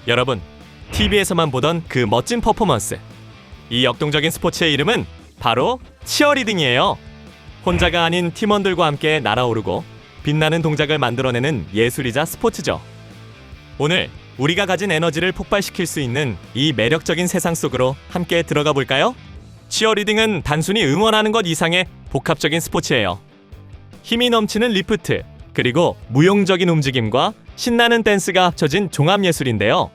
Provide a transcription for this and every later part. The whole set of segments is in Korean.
여러분, TV에서만 보던 그 멋진 퍼포먼스. 이 역동적인 스포츠의 이름은 바로 치어리딩이에요. 혼자가 아닌 팀원들과 함께 날아오르고 빛나는 동작을 만들어내는 예술이자 스포츠죠. 오늘 우리가 가진 에너지를 폭발시킬 수 있는 이 매력적인 세상 속으로 함께 들어가 볼까요? 치어리딩은 단순히 응원하는 것 이상의 복합적인 스포츠예요. 힘이 넘치는 리프트, 그리고 무용적인 움직임과 신나는 댄스가 합쳐진 종합예술인데요.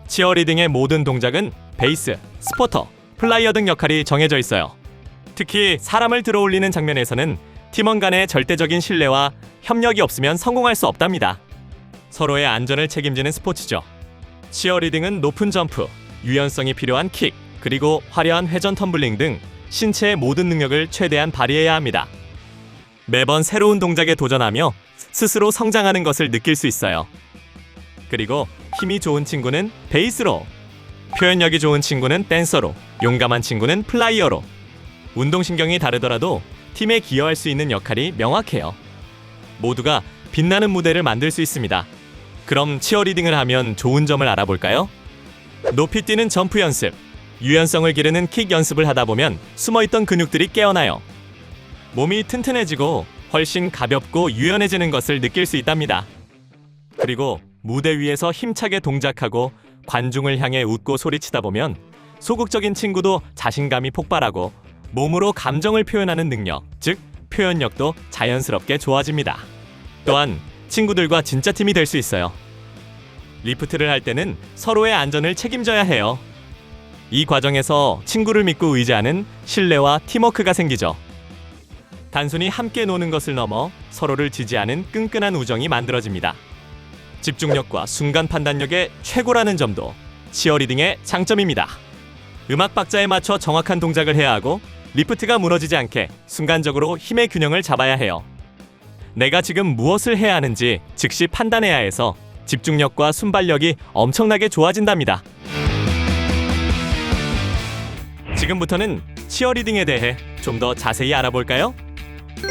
치어리딩의 모든 동작은 베이스, 스포터, 플라이어 등 역할이 정해져 있어요. 특히 사람을 들어올리는 장면에서는 팀원 간의 절대적인 신뢰와 협력이 없으면 성공할 수 없답니다. 서로의 안전을 책임지는 스포츠죠. 치어리딩은 높은 점프, 유연성이 필요한 킥, 그리고 화려한 회전 텀블링 등 신체의 모든 능력을 최대한 발휘해야 합니다. 매번 새로운 동작에 도전하며 스스로 성장하는 것을 느낄 수 있어요. 그리고 힘이 좋은 친구는 베이스로, 표현력이 좋은 친구는 댄서로, 용감한 친구는 플라이어로. 운동신경이 다르더라도 팀에 기여할 수 있는 역할이 명확해요. 모두가 빛나는 무대를 만들 수 있습니다. 그럼 치어리딩을 하면 좋은 점을 알아볼까요? 높이 뛰는 점프 연습, 유연성을 기르는 킥 연습을 하다 보면 숨어있던 근육들이 깨어나요. 몸이 튼튼해지고 훨씬 가볍고 유연해지는 것을 느낄 수 있답니다. 그리고 무대 위에서 힘차게 동작하고 관중을 향해 웃고 소리치다 보면 소극적인 친구도 자신감이 폭발하고 몸으로 감정을 표현하는 능력, 즉 표현력도 자연스럽게 좋아집니다. 또한 친구들과 진짜 팀이 될 수 있어요. 리프트를 할 때는 서로의 안전을 책임져야 해요. 이 과정에서 친구를 믿고 의지하는 신뢰와 팀워크가 생기죠. 단순히 함께 노는 것을 넘어 서로를 지지하는 끈끈한 우정이 만들어집니다. 집중력과 순간 판단력의 최고라는 점도 치어리딩의 장점입니다. 음악 박자에 맞춰 정확한 동작을 해야 하고 리프트가 무너지지 않게 순간적으로 힘의 균형을 잡아야 해요. 내가 지금 무엇을 해야 하는지 즉시 판단해야 해서 집중력과 순발력이 엄청나게 좋아진답니다. 지금부터는 치어리딩에 대해 좀 더 자세히 알아볼까요?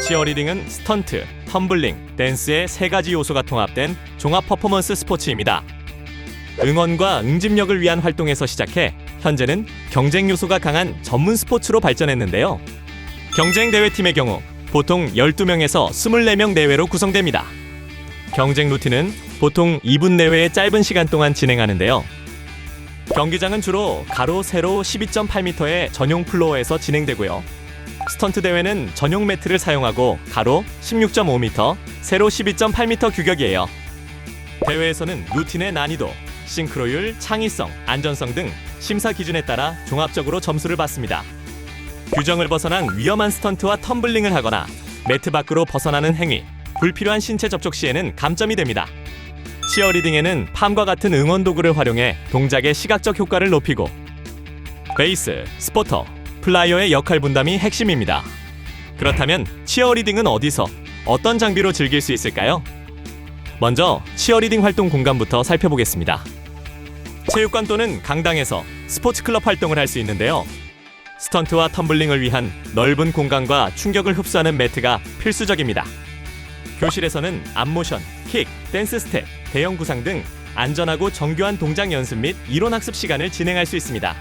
치어리딩은 스턴트, 텀블링, 댄스의 세 가지 요소가 통합된 종합 퍼포먼스 스포츠입니다. 응원과 응집력을 위한 활동에서 시작해 현재는 경쟁 요소가 강한 전문 스포츠로 발전했는데요. 경쟁 대회팀의 경우 보통 12명에서 24명 내외로 구성됩니다. 경쟁 루틴은 보통 2분 내외의 짧은 시간 동안 진행하는데요. 경기장은 주로 가로, 세로 12.8m의 전용 플로어에서 진행되고요. 스턴트 대회는 전용 매트를 사용하고 가로 16.5m, 세로 12.8m 규격이에요. 대회에서는 루틴의 난이도, 싱크로율, 창의성, 안전성 등 심사 기준에 따라 종합적으로 점수를 받습니다. 규정을 벗어난 위험한 스턴트와 텀블링을 하거나 매트 밖으로 벗어나는 행위, 불필요한 신체 접촉 시에는 감점이 됩니다. 치어리딩에는 팜과 같은 응원 도구를 활용해 동작의 시각적 효과를 높이고 베이스, 스포터, 플라이어의 역할 분담이 핵심입니다. 그렇다면 치어리딩은 어디서, 어떤 장비로 즐길 수 있을까요? 먼저 치어리딩 활동 공간부터 살펴보겠습니다. 체육관 또는 강당에서 스포츠 클럽 활동을 할 수 있는데요. 스턴트와 텀블링을 위한 넓은 공간과 충격을 흡수하는 매트가 필수적입니다. 교실에서는 암모션, 킥, 댄스 스텝, 대형 구상 등 안전하고 정교한 동작 연습 및 이론 학습 시간을 진행할 수 있습니다.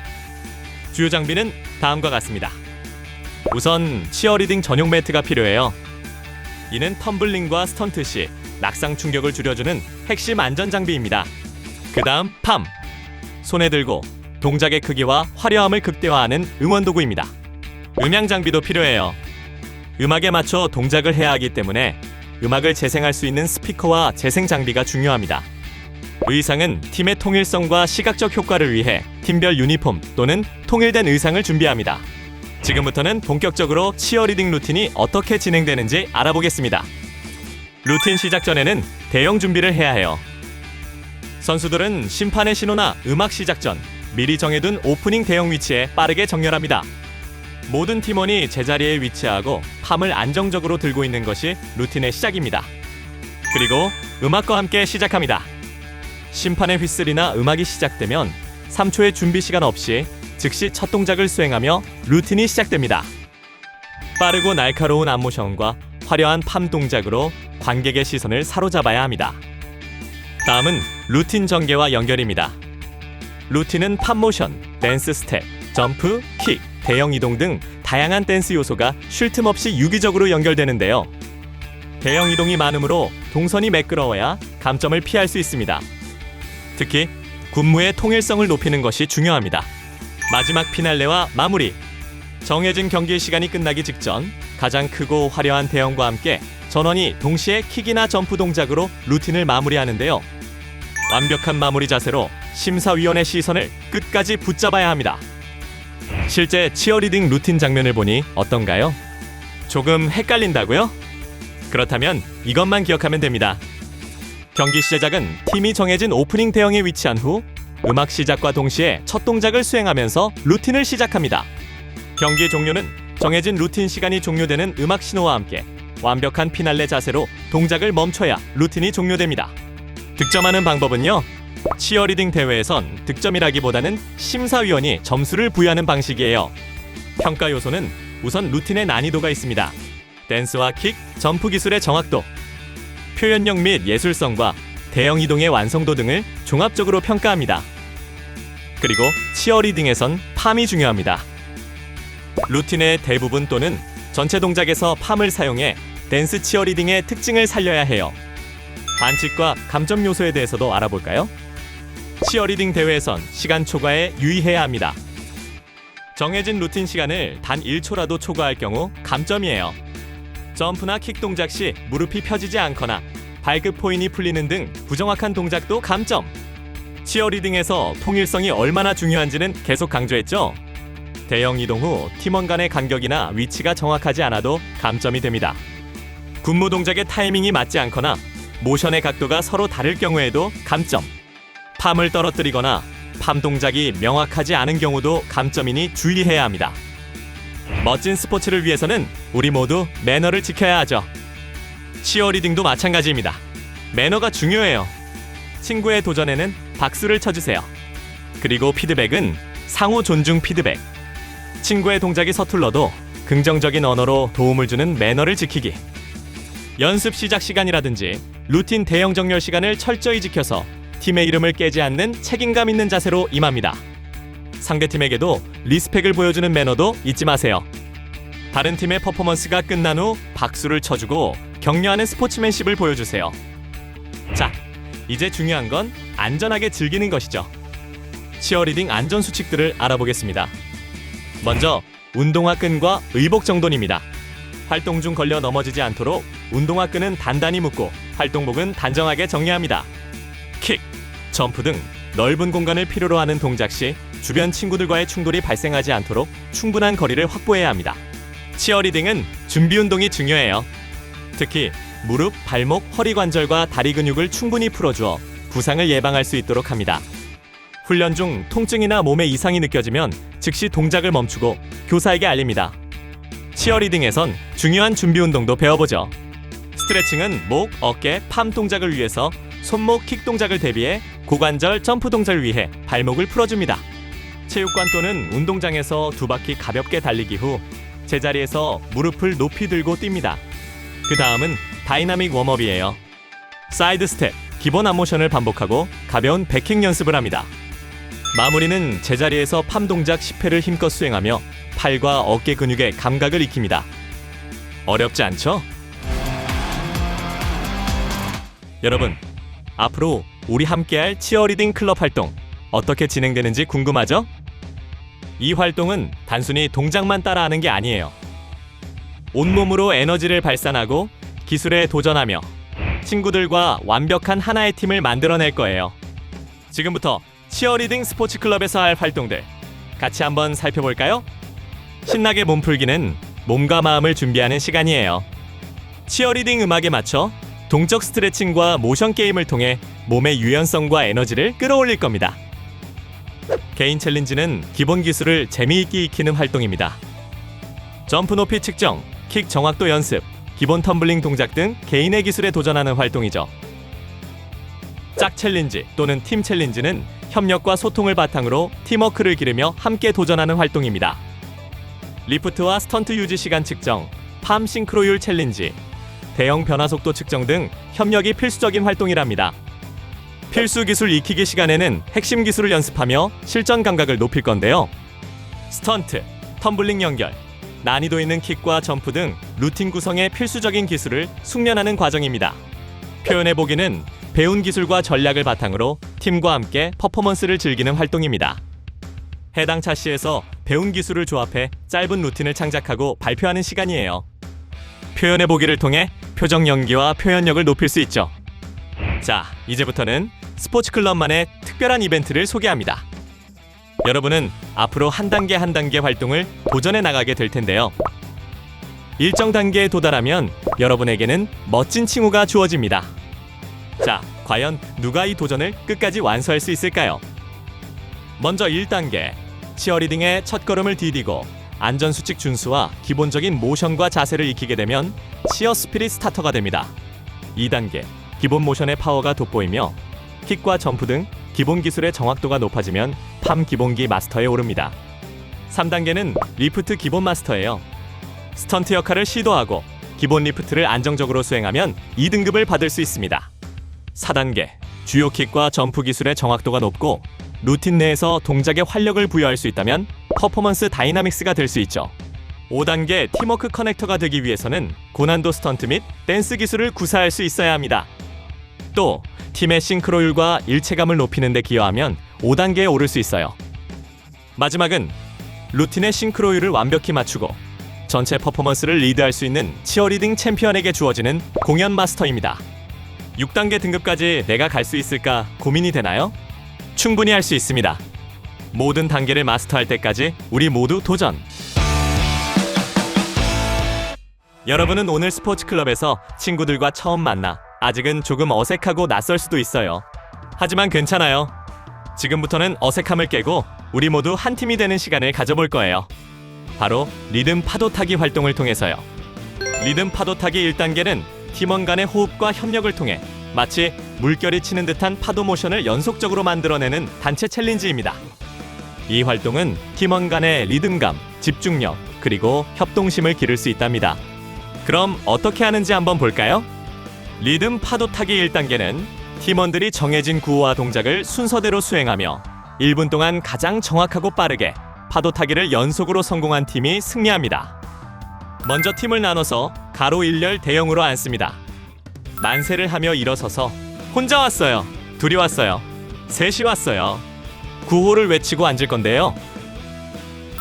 주요 장비는 다음과 같습니다. 우선 치어리딩 전용 매트가 필요해요. 이는 텀블링과 스턴트 시 낙상 충격을 줄여주는 핵심 안전 장비입니다. 그 다음 팜, 손에 들고 동작의 크기와 화려함을 극대화하는 응원 도구입니다. 음향 장비도 필요해요. 음악에 맞춰 동작을 해야 하기 때문에 음악을 재생할 수 있는 스피커와 재생 장비가 중요합니다. 의상은 팀의 통일성과 시각적 효과를 위해 팀별 유니폼 또는 통일된 의상을 준비합니다. 지금부터는 본격적으로 치어리딩 루틴이 어떻게 진행되는지 알아보겠습니다. 루틴 시작 전에는 대형 준비를 해야 해요. 선수들은 심판의 신호나 음악 시작 전 미리 정해둔 오프닝 대형 위치에 빠르게 정렬합니다. 모든 팀원이 제자리에 위치하고 팜을 안정적으로 들고 있는 것이 루틴의 시작입니다. 그리고 음악과 함께 시작합니다. 심판의 휘슬이나 음악이 시작되면 3초의 준비 시간 없이 즉시 첫 동작을 수행하며 루틴이 시작됩니다. 빠르고 날카로운 암모션과 화려한 팜 동작으로 관객의 시선을 사로잡아야 합니다. 다음은 루틴 전개와 연결입니다. 루틴은 팝모션, 댄스 스텝, 점프, 킥, 대형 이동 등 다양한 댄스 요소가 쉴 틈 없이 유기적으로 연결되는데요. 대형 이동이 많으므로 동선이 매끄러워야 감점을 피할 수 있습니다. 특히 군무의 통일성을 높이는 것이 중요합니다. 마지막 피날레와 마무리. 정해진 경기 시간이 끝나기 직전 가장 크고 화려한 대형과 함께 전원이 동시에 킥이나 점프 동작으로 루틴을 마무리하는데요. 완벽한 마무리 자세로 심사위원의 시선을 끝까지 붙잡아야 합니다. 실제 치어리딩 루틴 장면을 보니 어떤가요? 조금 헷갈린다고요? 그렇다면 이것만 기억하면 됩니다. 경기 시작은 팀이 정해진 오프닝 대형에 위치한 후 음악 시작과 동시에 첫 동작을 수행하면서 루틴을 시작합니다. 경기 종료는 정해진 루틴 시간이 종료되는 음악 신호와 함께 완벽한 피날레 자세로 동작을 멈춰야 루틴이 종료됩니다. 득점하는 방법은요. 치어리딩 대회에선 득점이라기보다는 심사위원이 점수를 부여하는 방식이에요. 평가 요소는 우선 루틴의 난이도가 있습니다. 댄스와 킥, 점프 기술의 정확도, 표현력 및 예술성과 대형 이동의 완성도 등을 종합적으로 평가합니다. 그리고 치어리딩에선 팜이 중요합니다. 루틴의 대부분 또는 전체 동작에서 팜을 사용해 댄스 치어리딩의 특징을 살려야 해요. 반칙과 감점 요소에 대해서도 알아볼까요? 치어리딩 대회에선 시간 초과에 유의해야 합니다. 정해진 루틴 시간을 단 1초라도 초과할 경우 감점이에요. 점프나 킥 동작 시 무릎이 펴지지 않거나 발끝 포인이 풀리는 등 부정확한 동작도 감점. 치어리딩에서 통일성이 얼마나 중요한지는 계속 강조했죠. 대형 이동 후 팀원 간의 간격이나 위치가 정확하지 않아도 감점이 됩니다. 군무 동작의 타이밍이 맞지 않거나 모션의 각도가 서로 다를 경우에도 감점. 팜을 떨어뜨리거나 팜 동작이 명확하지 않은 경우도 감점이니 주의해야 합니다. 멋진 스포츠를 위해서는 우리 모두 매너를 지켜야 하죠. 치어리딩도 마찬가지입니다. 매너가 중요해요. 친구의 도전에는 박수를 쳐주세요. 그리고 피드백은 상호 존중 피드백. 친구의 동작이 서툴러도 긍정적인 언어로 도움을 주는 매너를 지키기. 연습 시작 시간이라든지 루틴 대형 정렬 시간을 철저히 지켜서 팀의 이름을 깨지 않는 책임감 있는 자세로 임합니다. 상대팀에게도 리스펙을 보여주는 매너도 잊지 마세요. 다른 팀의 퍼포먼스가 끝난 후 박수를 쳐주고 격려하는 스포츠맨십을 보여주세요. 자, 이제 중요한 건 안전하게 즐기는 것이죠. 치어리딩 안전 수칙들을 알아보겠습니다. 먼저 운동화 끈과 의복 정돈입니다. 활동 중 걸려 넘어지지 않도록 운동화 끈은 단단히 묶고 활동복은 단정하게 정리합니다. 킥, 점프 등 넓은 공간을 필요로 하는 동작 시 주변 친구들과의 충돌이 발생하지 않도록 충분한 거리를 확보해야 합니다. 치어리딩은 준비 운동이 중요해요. 특히 무릎, 발목, 허리 관절과 다리 근육을 충분히 풀어주어 부상을 예방할 수 있도록 합니다. 훈련 중 통증이나 몸에 이상이 느껴지면 즉시 동작을 멈추고 교사에게 알립니다. 치어리딩에선 중요한 준비 운동도 배워보죠. 스트레칭은 목, 어깨, 팜 동작을 위해서 손목 킥 동작을 대비해 고관절 점프 동작을 위해 발목을 풀어줍니다. 체육관 또는 운동장에서 두 바퀴 가볍게 달리기 후 제자리에서 무릎을 높이 들고 뜁니다. 그 다음은 다이나믹 웜업이에요. 사이드 스텝, 기본 앞모션을 반복하고 가벼운 백킥 연습을 합니다. 마무리는 제자리에서 팜 동작 10회를 힘껏 수행하며 팔과 어깨 근육의 감각을 익힙니다. 어렵지 않죠? 여러분, 앞으로 우리 함께할 치어리딩 클럽 활동 어떻게 진행되는지 궁금하죠? 이 활동은 단순히 동작만 따라하는 게 아니에요. 온몸으로 에너지를 발산하고 기술에 도전하며 친구들과 완벽한 하나의 팀을 만들어낼 거예요. 지금부터 치어리딩 스포츠 클럽에서 할 활동들 같이 한번 살펴볼까요? 신나게 몸풀기는 몸과 마음을 준비하는 시간이에요. 치어리딩 음악에 맞춰 동적 스트레칭과 모션 게임을 통해 몸의 유연성과 에너지를 끌어올릴 겁니다. 개인 챌린지는 기본 기술을 재미있게 익히는 활동입니다. 점프 높이 측정, 킥 정확도 연습, 기본 텀블링 동작 등 개인의 기술에 도전하는 활동이죠. 짝 챌린지 또는 팀 챌린지는 협력과 소통을 바탕으로 팀워크를 기르며 함께 도전하는 활동입니다. 리프트와 스턴트 유지 시간 측정, 팜 싱크로율 챌린지, 대형 변화 속도 측정 등 협력이 필수적인 활동이랍니다. 필수 기술 익히기 시간에는 핵심 기술을 연습하며 실전 감각을 높일 건데요. 스턴트, 텀블링 연결, 난이도 있는 킥과 점프 등 루틴 구성의 필수적인 기술을 숙련하는 과정입니다. 표현해보기는 배운 기술과 전략을 바탕으로 팀과 함께 퍼포먼스를 즐기는 활동입니다. 해당 차시에서 배운 기술을 조합해 짧은 루틴을 창작하고 발표하는 시간이에요. 표현해보기를 통해 표정 연기와 표현력을 높일 수 있죠. 자, 이제부터는 스포츠클럽만의 특별한 이벤트를 소개합니다. 여러분은 앞으로 한 단계 한 단계 활동을 도전해 나가게 될 텐데요. 일정 단계에 도달하면 여러분에게는 멋진 칭호가 주어집니다. 자, 과연 누가 이 도전을 끝까지 완수할 수 있을까요? 먼저 1단계, 치어리딩의 첫걸음을 디디고 안전수칙 준수와 기본적인 모션과 자세를 익히게 되면 치어 스피릿 스타터가 됩니다. 2단계, 기본 모션의 파워가 돋보이며 킥과 점프 등 기본 기술의 정확도가 높아지면 팜 기본기 마스터에 오릅니다. 3단계는 리프트 기본 마스터예요. 스턴트 역할을 시도하고 기본 리프트를 안정적으로 수행하면 2등급을 받을 수 있습니다. 4단계, 주요 킥과 점프 기술의 정확도가 높고 루틴 내에서 동작에 활력을 부여할 수 있다면 퍼포먼스 다이나믹스가 될 수 있죠. 5단계, 팀워크 커넥터가 되기 위해서는 고난도 스턴트 및 댄스 기술을 구사할 수 있어야 합니다. 또 팀의 싱크로율과 일체감을 높이는 데 기여하면 5단계에 오를 수 있어요. 마지막은 루틴의 싱크로율을 완벽히 맞추고 전체 퍼포먼스를 리드할 수 있는 치어리딩 챔피언에게 주어지는 공연 마스터입니다. 6단계 등급까지 내가 갈 수 있을까 고민이 되나요? 충분히 할 수 있습니다. 모든 단계를 마스터할 때까지 우리 모두 도전! 여러분은 오늘 스포츠클럽에서 친구들과 처음 만나 아직은 조금 어색하고 낯설 수도 있어요. 하지만 괜찮아요. 지금부터는 어색함을 깨고 우리 모두 한 팀이 되는 시간을 가져볼 거예요. 바로 리듬 파도 타기 활동을 통해서요. 리듬 파도 타기 1단계는 팀원 간의 호흡과 협력을 통해 마치 물결이 치는 듯한 파도 모션을 연속적으로 만들어내는 단체 챌린지입니다. 이 활동은 팀원 간의 리듬감, 집중력, 그리고 협동심을 기를 수 있답니다. 그럼 어떻게 하는지 한번 볼까요? 리듬 파도 타기 1단계는 팀원들이 정해진 구호와 동작을 순서대로 수행하며 1분 동안 가장 정확하고 빠르게 파도 타기를 연속으로 성공한 팀이 승리합니다. 먼저 팀을 나눠서 가로 1열 대형으로 앉습니다. 만세를 하며 일어서서 혼자 왔어요, 둘이 왔어요, 셋이 왔어요. 구호를 외치고 앉을 건데요.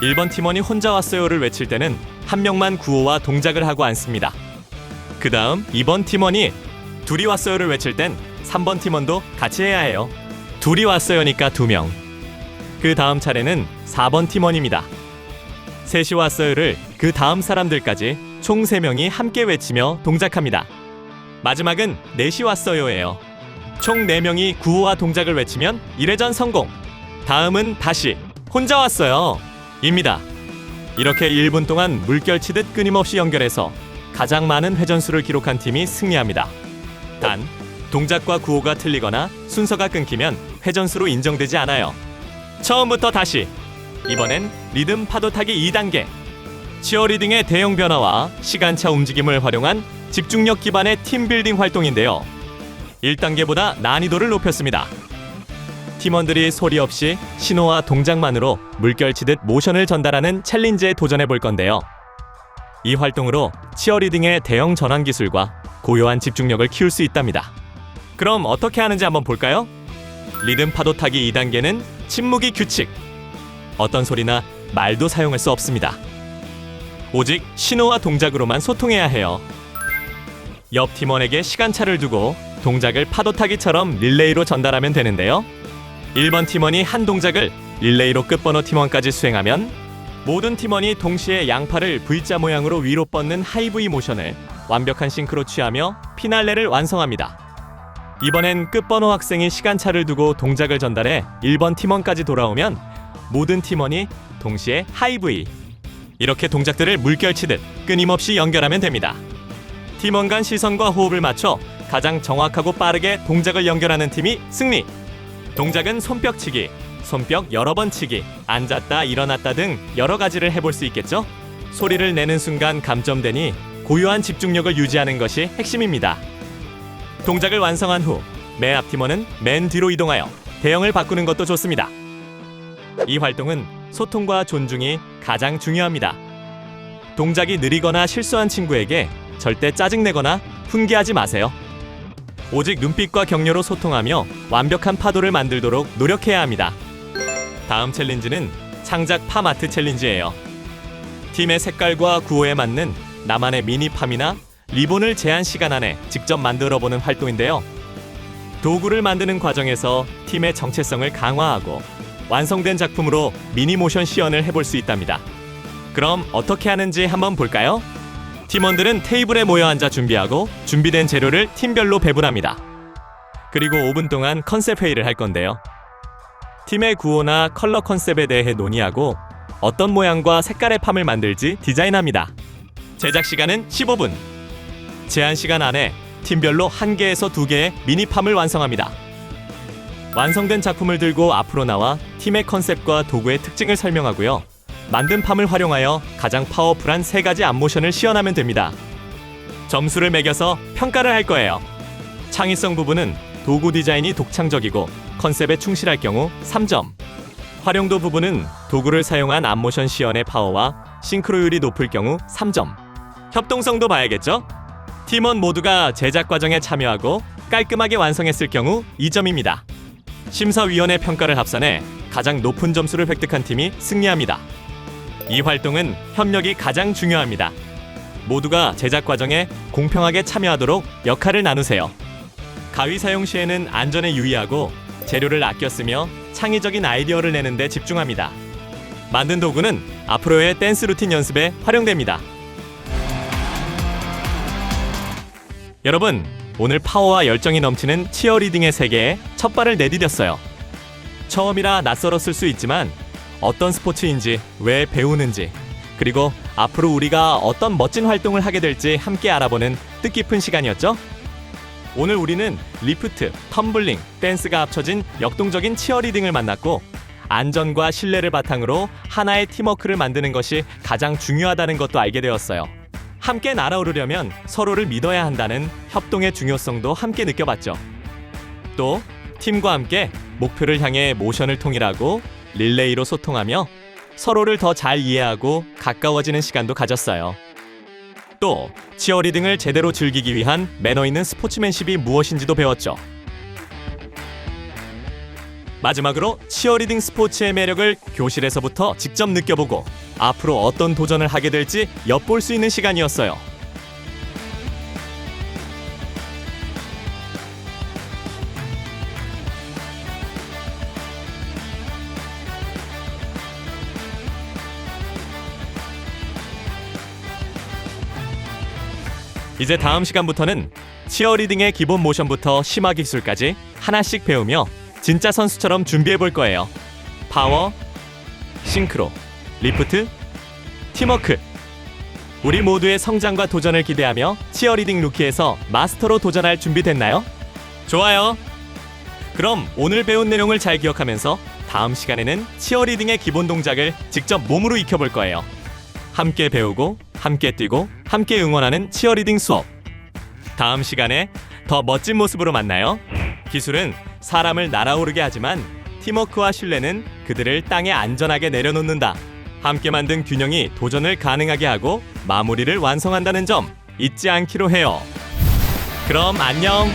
1번 팀원이 혼자 왔어요를 외칠 때는 한 명만 구호와 동작을 하고 앉습니다. 그 다음 2번 팀원이 둘이 왔어요를 외칠 땐 3번 팀원도 같이 해야 해요. 둘이 왔어요니까 2명. 그 다음 차례는 4번 팀원입니다. 셋이 왔어요를 그 다음 사람들까지 총 3명이 함께 외치며 동작합니다. 마지막은 넷이 왔어요예요. 총 4명이 구호와 동작을 외치면 1회전 성공. 다음은 다시 혼자 왔어요 입니다. 이렇게 1분 동안 물결치듯 끊임없이 연결해서 가장 많은 회전수를 기록한 팀이 승리합니다. 단, 동작과 구호가 틀리거나 순서가 끊기면 회전수로 인정되지 않아요. 처음부터 다시. 이번엔 리듬 파도 타기 2단계. 치어리딩의 대형 변화와 시간차 움직임을 활용한 집중력 기반의 팀빌딩 활동인데요. 1단계보다 난이도를 높였습니다. 팀원들이 소리 없이 신호와 동작만으로 물결치듯 모션을 전달하는 챌린지에 도전해 볼 건데요. 이 활동으로 치어리딩의 대형 전환 기술과 고요한 집중력을 키울 수 있답니다. 그럼 어떻게 하는지 한번 볼까요? 리듬 파도 타기 2단계는 침묵이 규칙. 어떤 소리나 말도 사용할 수 없습니다. 오직 신호와 동작으로만 소통해야 해요. 옆 팀원에게 시간차를 두고 동작을 파도 타기처럼 릴레이로 전달하면 되는데요. 1번 팀원이 한 동작을 릴레이로 끝번호 팀원까지 수행하면 모든 팀원이 동시에 양팔을 V자 모양으로 위로 뻗는 하이 V 모션을 완벽한 싱크로 취하며 피날레를 완성합니다. 이번엔 끝번호 학생이 시간차를 두고 동작을 전달해 1번 팀원까지 돌아오면 모든 팀원이 동시에 하이 V. 이렇게 동작들을 물결치듯 끊임없이 연결하면 됩니다. 팀원 간 시선과 호흡을 맞춰 가장 정확하고 빠르게 동작을 연결하는 팀이 승리! 동작은 손뼉치기, 손뼉 여러 번 치기, 앉았다 일어났다 등 여러 가지를 해볼 수 있겠죠? 소리를 내는 순간 감점되니 고요한 집중력을 유지하는 것이 핵심입니다. 동작을 완성한 후 맨 앞 팀원은 맨 뒤로 이동하여 대형을 바꾸는 것도 좋습니다. 이 활동은 소통과 존중이 가장 중요합니다. 동작이 느리거나 실수한 친구에게 절대 짜증내거나 훈계하지 마세요. 오직 눈빛과 격려로 소통하며 완벽한 파도를 만들도록 노력해야 합니다. 다음 챌린지는 창작 팜 아트 챌린지예요. 팀의 색깔과 구호에 맞는 나만의 미니 팜이나 리본을 제한 시간 안에 직접 만들어보는 활동인데요. 도구를 만드는 과정에서 팀의 정체성을 강화하고 완성된 작품으로 미니 모션 시연을 해볼 수 있답니다. 그럼 어떻게 하는지 한번 볼까요? 팀원들은 테이블에 모여 앉아 준비하고 준비된 재료를 팀별로 배분합니다. 그리고 5분 동안 컨셉 회의를 할 건데요. 팀의 구호나 컬러 컨셉에 대해 논의하고 어떤 모양과 색깔의 팜을 만들지 디자인합니다. 제작 시간은 15분. 제한 시간 안에 팀별로 1개에서 2개의 미니 팜을 완성합니다. 완성된 작품을 들고 앞으로 나와 팀의 컨셉과 도구의 특징을 설명하고요. 만든 팜을 활용하여 가장 파워풀한 3가지 앞모션을 시연하면 됩니다. 점수를 매겨서 평가를 할 거예요. 창의성 부분은 도구 디자인이 독창적이고 컨셉에 충실할 경우 3점. 활용도 부분은 도구를 사용한 앞모션 시연의 파워와 싱크로율이 높을 경우 3점. 협동성도 봐야겠죠? 팀원 모두가 제작 과정에 참여하고 깔끔하게 완성했을 경우 2점입니다. 심사위원회 평가를 합산해 가장 높은 점수를 획득한 팀이 승리합니다. 이 활동은 협력이 가장 중요합니다. 모두가 제작 과정에 공평하게 참여하도록 역할을 나누세요. 가위 사용 시에는 안전에 유의하고 재료를 아껴 쓰며 창의적인 아이디어를 내는 데 집중합니다. 만든 도구는 앞으로의 댄스 루틴 연습에 활용됩니다. 여러분, 오늘 파워와 열정이 넘치는 치어리딩의 세계에 첫 발을 내디뎠어요. 처음이라 낯설었을 수 있지만 어떤 스포츠인지, 왜 배우는지, 그리고 앞으로 우리가 어떤 멋진 활동을 하게 될지 함께 알아보는 뜻깊은 시간이었죠? 오늘 우리는 리프트, 텀블링, 댄스가 합쳐진 역동적인 치어리딩을 만났고 안전과 신뢰를 바탕으로 하나의 팀워크를 만드는 것이 가장 중요하다는 것도 알게 되었어요. 함께 날아오르려면 서로를 믿어야 한다는 협동의 중요성도 함께 느껴봤죠. 또 팀과 함께 목표를 향해 모션을 통일하고 릴레이로 소통하며 서로를 더 잘 이해하고 가까워지는 시간도 가졌어요. 또 치어리딩을 제대로 즐기기 위한 매너 있는 스포츠맨십이 무엇인지도 배웠죠. 마지막으로 치어리딩 스포츠의 매력을 교실에서부터 직접 느껴보고 앞으로 어떤 도전을 하게 될지 엿볼 수 있는 시간이었어요. 이제 다음 시간부터는 치어리딩의 기본 모션부터 심화 기술까지 하나씩 배우며 진짜 선수처럼 준비해 볼 거예요. 파워, 싱크로, 리프트, 팀워크. 우리 모두의 성장과 도전을 기대하며 치어리딩 루키에서 마스터로 도전할 준비 됐나요? 좋아요. 그럼 오늘 배운 내용을 잘 기억하면서 다음 시간에는 치어리딩의 기본 동작을 직접 몸으로 익혀볼 거예요. 함께 배우고 함께 뛰고 함께 응원하는 치어리딩 수업. 다음 시간에 더 멋진 모습으로 만나요. 기술은 사람을 날아오르게 하지만 팀워크와 신뢰는 그들을 땅에 안전하게 내려놓는다. 함께 만든 균형이 도전을 가능하게 하고 마무리를 완성한다는 점 잊지 않기로 해요. 그럼 안녕.